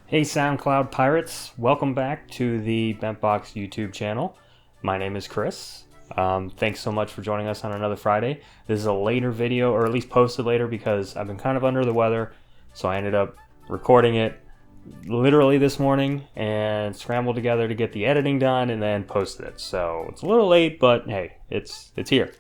Hey SoundCloud pirates, welcome back to the BentBox YouTube channel. My name is Chris. Thanks so much for joining us on another Friday. This is a later video, or at least posted later, because I've been kind of under the weather, so I ended up recording it literally this morning and scrambled together to get the editing done and then posted it. So it's a little late, but hey, it's here.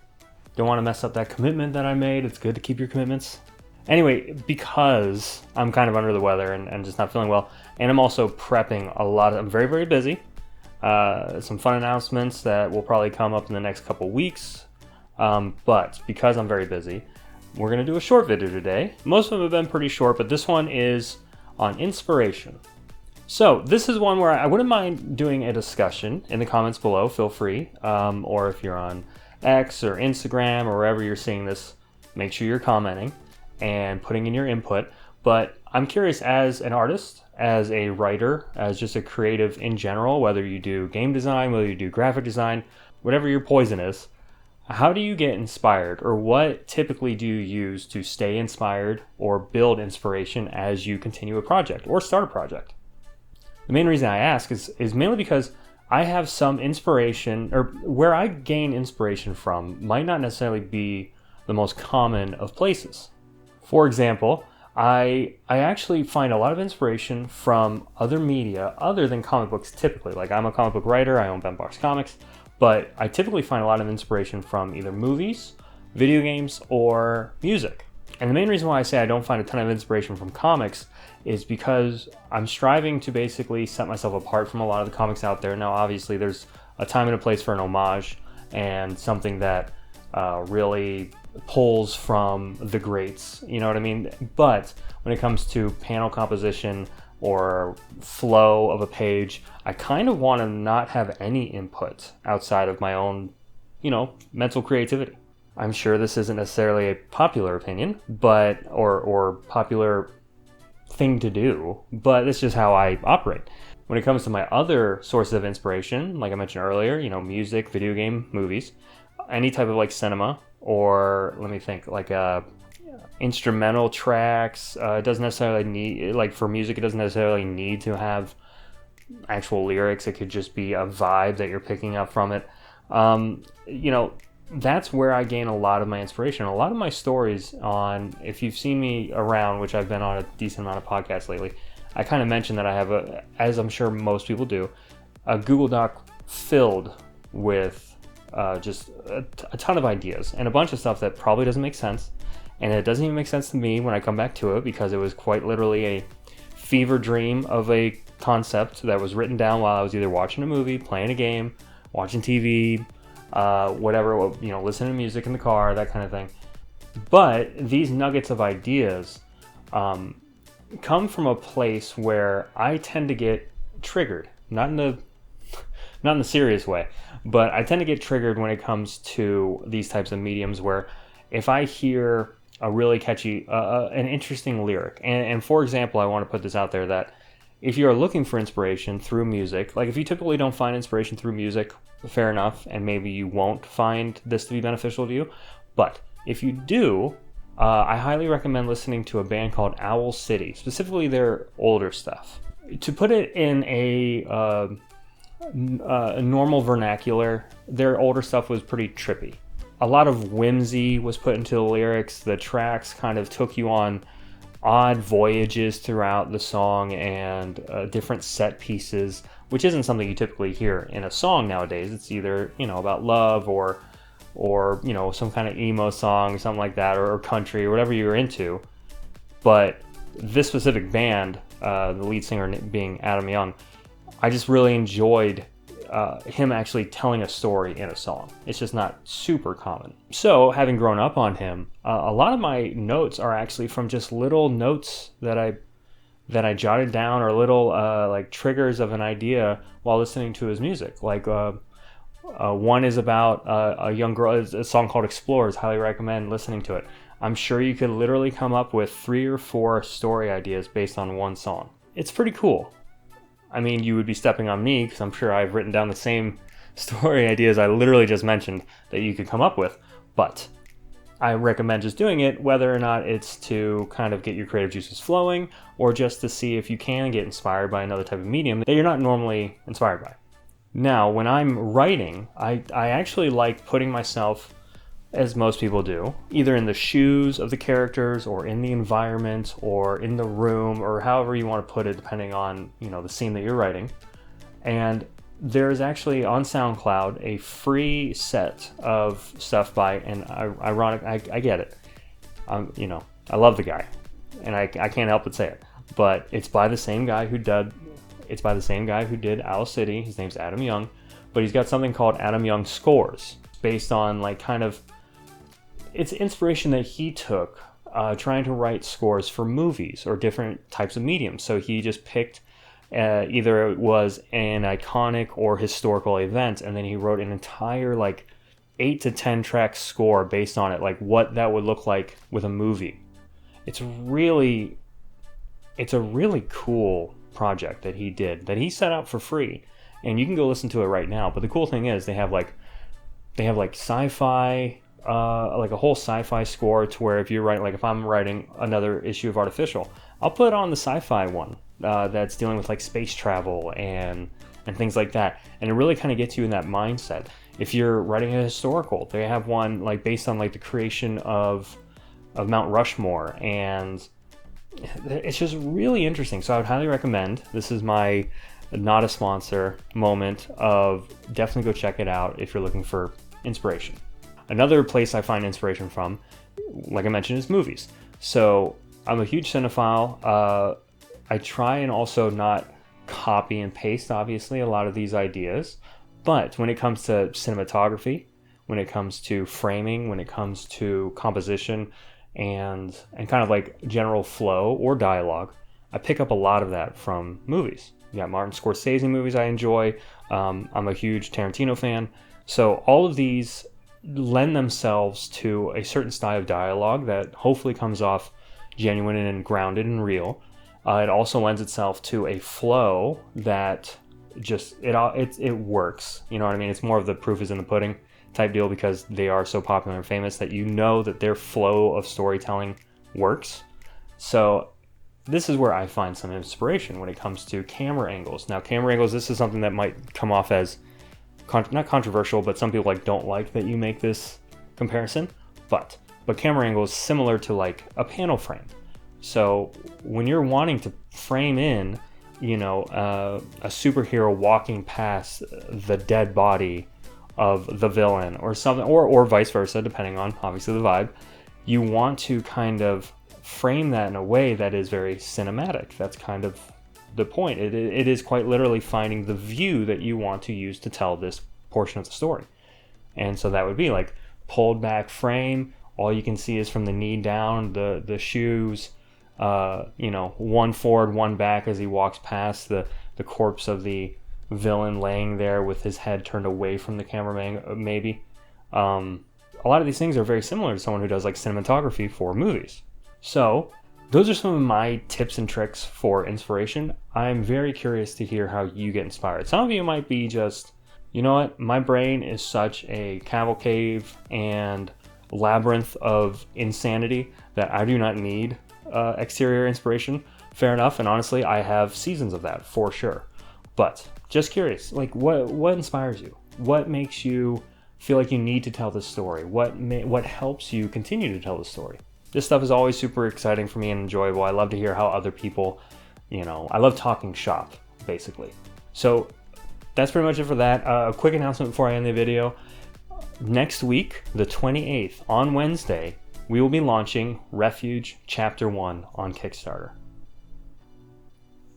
Don't want to mess up that commitment that I made. It's good to keep your commitments. Anyway, because I'm kind of under the weather and just not feeling well, and I'm also prepping a lot. I'm very, very busy. Some fun announcements that will probably come up in the next couple weeks. But because I'm very busy, we're going to do a short video today. Most of them have been pretty short, but this one is on inspiration. So this is one where I wouldn't mind doing a discussion in the comments below. Feel free. Or if you're on X or Instagram or wherever you're seeing this, make sure you're commenting and putting in your input. But I'm curious, as an artist, as a writer, as just a creative in general, whether you do game design, whether you do graphic design, whatever your poison is, how do you get inspired, or what typically do you use to stay inspired or build inspiration as you continue a project or start a project? The main reason I ask is mainly because I have some inspiration, or where I gain inspiration from might not necessarily be the most common of places. For example, I actually find a lot of inspiration from other media other than comic books typically. Like, I'm a comic book writer, I own BentBox Comics, but I typically find a lot of inspiration from either movies, video games, or music. And the main reason why I say I don't find a ton of inspiration from comics is because I'm striving to basically set myself apart from a lot of the comics out there. Now, obviously, there's a time and a place for an homage and something that really pulls from the greats, you know what I mean? But when it comes to panel composition or flow of a page, I kind of want to not have any input outside of my own, mental creativity. I'm sure this isn't necessarily a popular opinion, but or popular thing to do, but it's just how I operate. When it comes to my other sources of inspiration, like I mentioned earlier, music, video game, movies, any type of like cinema, or let me think, like instrumental tracks. It doesn't necessarily need, like for music, it doesn't necessarily need to have actual lyrics. It could just be a vibe that you're picking up from it. That's where I gain a lot of my inspiration. A lot of my stories on, if you've seen me around, which I've been on a decent amount of podcasts lately, I kind of mentioned that I have as I'm sure most people do, a Google Doc filled with just a ton of ideas and a bunch of stuff that probably doesn't make sense, and it doesn't even make sense to me when I come back to it, because it was quite literally a fever dream of a concept that was written down while I was either watching a movie, playing a game, watching TV, whatever, listening to music in the car, that kind of thing. But these nuggets of ideas come from a place where I tend to get triggered, not in the serious way, but I tend to get triggered when it comes to these types of mediums, where if I hear a really catchy, an interesting lyric, and for example, I want to put this out there that if you're looking for inspiration through music, like if you typically don't find inspiration through music, fair enough, and maybe you won't find this to be beneficial to you, but if you do, I highly recommend listening to a band called Owl City, specifically their older stuff. To put it in a normal vernacular, their older stuff was pretty trippy. A lot of whimsy was put into the lyrics. The tracks kind of took you on odd voyages throughout the song, and different set pieces, which isn't something you typically hear in a song nowadays. It's either about love or some kind of emo song, something like that, or country, or whatever you're into. But this specific band, the lead singer being Adam Young, I just really enjoyed him actually telling a story in a song. It's just not super common. So, having grown up on him, a lot of my notes are actually from just little notes that I jotted down, or little like triggers of an idea while listening to his music. Like one is about a young girl. It's a song called Explorers. Highly recommend listening to it. I'm sure you could literally come up with 3 or 4 story ideas based on one song. It's pretty cool. I mean, you would be stepping on me, because I'm sure I've written down the same story ideas I literally just mentioned that you could come up with. But I recommend just doing it, whether or not it's to kind of get your creative juices flowing or just to see if you can get inspired by another type of medium that you're not normally inspired by. Now, when I'm writing, I actually like putting myself, as most people do, either in the shoes of the characters or in the environment or in the room or however you want to put it, depending on, the scene that you're writing. And there's actually on SoundCloud a free set of stuff by, and ironic, I get it. I love the guy, and I can't help but say it. But it's by the same guy who did Owl City. His name's Adam Young, but he's got something called Adam Young Scores, based on it's inspiration that he took trying to write scores for movies or different types of mediums. So he just picked either it was an iconic or historical event, and then he wrote an entire 8 to 10 track score based on it, what that would look like with a movie. It's a really cool project that he did, that he set out for free, and you can go listen to it right now. But the cool thing is they have sci-fi, a whole sci-fi score, to where if you're writing, if I'm writing another issue of Artificial, I'll put on the sci-fi one that's dealing with space travel and things like that, and it really kind of gets you in that mindset. If you're writing a historical, they have one based on the creation of Mount Rushmore, and it's just really interesting. So I would highly recommend. This is my not a sponsor moment of definitely go check it out if you're looking for inspiration. Another place I find inspiration from, like I mentioned, is movies. So I'm a huge cinephile. I try and also not copy and paste, obviously, a lot of these ideas. But when it comes to cinematography, when it comes to framing, when it comes to composition, and kind of general flow or dialogue, I pick up a lot of that from movies. You got Martin Scorsese movies I enjoy. I'm a huge Tarantino fan. So all of these lend themselves to a certain style of dialogue that hopefully comes off genuine and grounded and real. It also lends itself to a flow that just it works. You know what I mean? It's more of the proof is in the pudding type deal, because they are so popular and famous that that their flow of storytelling works. So this is where I find some inspiration when it comes to camera angles. Now, camera angles, this is something that might come off as not controversial, but some people don't like that you make this comparison. But camera angle is similar to a panel frame. So when you're wanting to frame in, a superhero walking past the dead body of the villain or something, or vice versa, depending on obviously the vibe, you want to kind of frame that in a way that is very cinematic. That's kind of the point. It is quite literally finding the view that you want to use to tell this portion of the story. And so that would be pulled back frame. All you can see is from the knee down, the shoes, one forward, one back as he walks past the corpse of the villain laying there with his head turned away from the cameraman, maybe. A lot of these things are very similar to someone who does cinematography for movies. So those are some of my tips and tricks for inspiration. I'm very curious to hear how you get inspired. Some of you might be just, you know what, my brain is such a cavalcade and labyrinth of insanity that I do not need exterior inspiration. Fair enough, and honestly, I have seasons of that for sure. But just curious, what inspires you? What makes you feel like you need to tell this story? What helps you continue to tell the story? This stuff is always super exciting for me and enjoyable. I love to hear how other people, I love talking shop, basically. So that's pretty much it for that. A quick announcement before I end the video. Next week, the 28th, on Wednesday, we will be launching Refuge Chapter 1 on Kickstarter.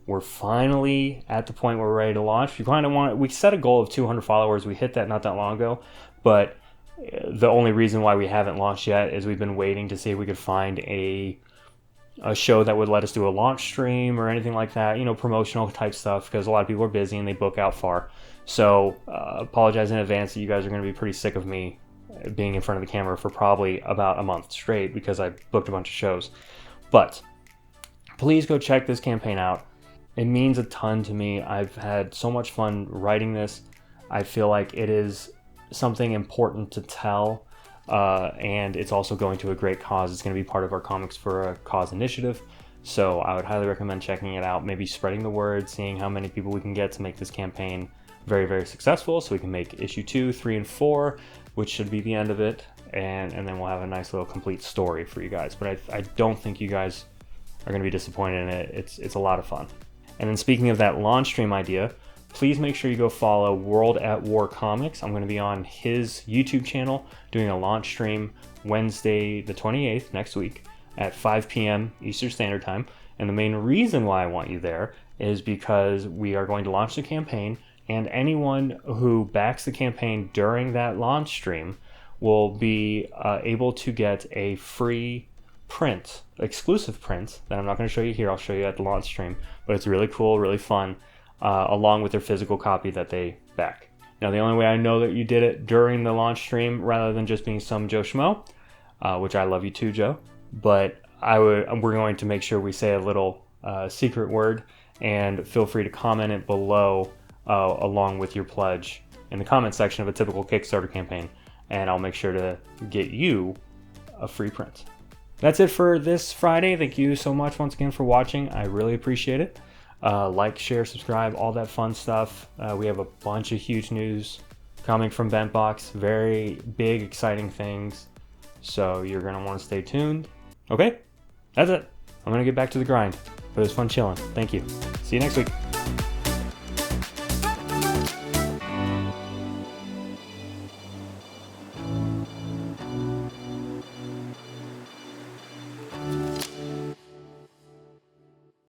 We're finally at the point where we're ready to launch. We set a goal of 200 followers. We hit that not that long ago, but the only reason why we haven't launched yet is we've been waiting to see if we could find a show that would let us do a launch stream or anything like that, promotional type stuff, because a lot of people are busy and they book out far. So apologize in advance that you guys are going to be pretty sick of me being in front of the camera for probably about a month straight, because I booked a bunch of shows. But please go check this campaign out. It means a ton to me. I've had so much fun writing this. I feel like it is something important to tell. and it's also going to a great cause. It's going to be part of our Comics for a Cause initiative. So I would highly recommend checking it out, maybe spreading the word, seeing how many people we can get to make this campaign very, very successful, so we can make issue 2, 3, and 4, which should be the end of it, and then we'll have a nice little complete story for you guys. But I don't think you guys are going to be disappointed in it. It's a lot of fun. And then speaking of that launch stream idea, please make sure you go follow World at War Comics. I'm going to be on his YouTube channel doing a launch stream Wednesday the 28th, next week, at 5 p.m. Eastern Standard Time. And the main reason why I want you there is because we are going to launch the campaign, and anyone who backs the campaign during that launch stream will be able to get a free print, exclusive print, that I'm not going to show you here. I'll show you at the launch stream, but it's really cool, really fun, along with their physical copy that they back. Now, the only way I know that you did it during the launch stream rather than just being some Joe Schmo, which I love you too, Joe, but we're going to make sure we say a little secret word, and feel free to comment it below along with your pledge in the comment section of a typical Kickstarter campaign, and I'll make sure to get you a free print. That's it for this Friday. Thank you so much once again for watching. I really appreciate it. Like, share, subscribe, all that fun stuff. We have a bunch of huge news coming from BentBox. Very big, exciting things. So you're going to want to stay tuned. Okay, that's it. I'm going to get back to the grind. But it was fun chilling. Thank you. See you next week.